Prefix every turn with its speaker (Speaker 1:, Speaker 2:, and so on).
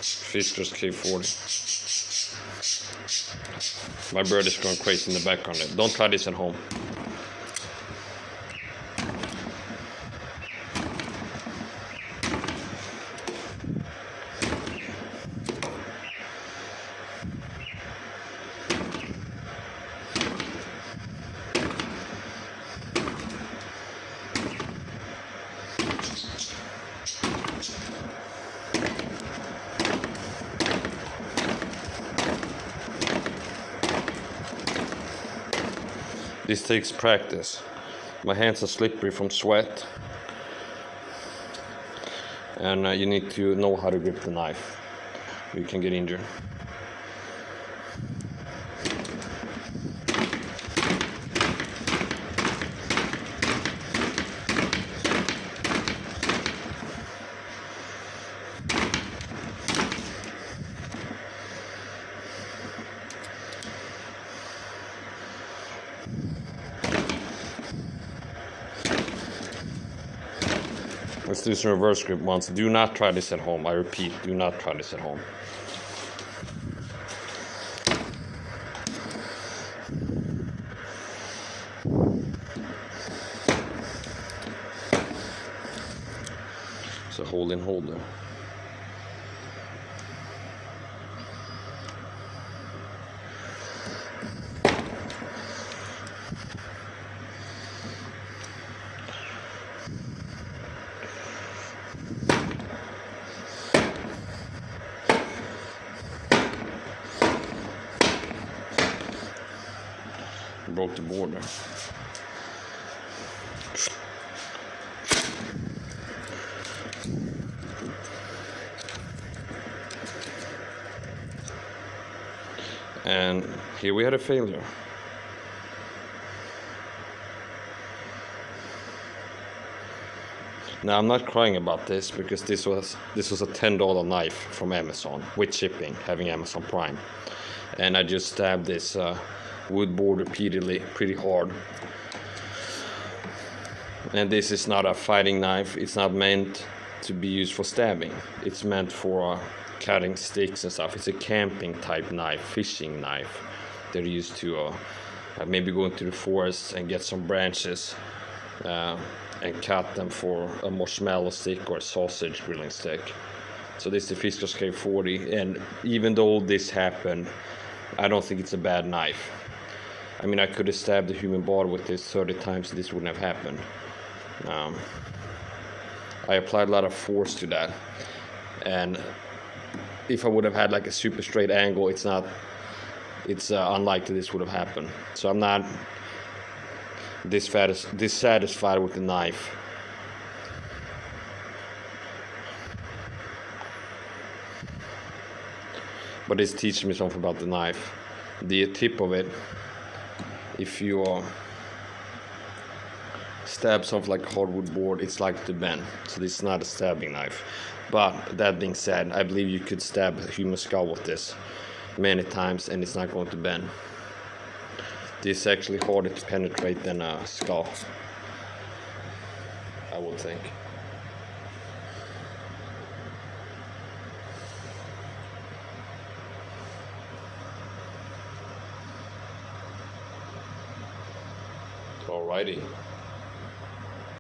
Speaker 1: Fiskars K40. My bird is going crazy in the background. Don't try this at home. This takes practice. My hands are slippery from sweat, and you need to know how to grip the knife. You can get injured. Let's do some reverse grip once. Do not try this at home. I repeat, do not try this at home. So hold and hold there. Broke the board there. And here we had a failure. Now I'm not crying about this because this was a $10 knife from Amazon with shipping, having Amazon Prime, and I just stabbed this wood board repeatedly, pretty hard. And this is not a fighting knife. It's not meant to be used for stabbing. It's meant for cutting sticks and stuff. It's a camping type knife, fishing knife. They're used to maybe go into the forest and get some branches and cut them for a marshmallow stick or a sausage grilling stick. So this is the Fiskars K40, and even though this happened, I don't think it's a bad knife. I mean, I could have stabbed a human body with this 30 times, this wouldn't have happened. I applied a lot of force to that, and if I would have had like a super straight angle, it's unlikely this would have happened. So I'm not dissatisfied with the knife. But it's teaching me something about the knife. The tip of it, if you stab something like a hardwood board, it's like to bend. So this is not a stabbing knife. But that being said, I believe you could stab a human skull with this many times and it's not going to bend. This is actually harder to penetrate than a skull, I would think. Alrighty.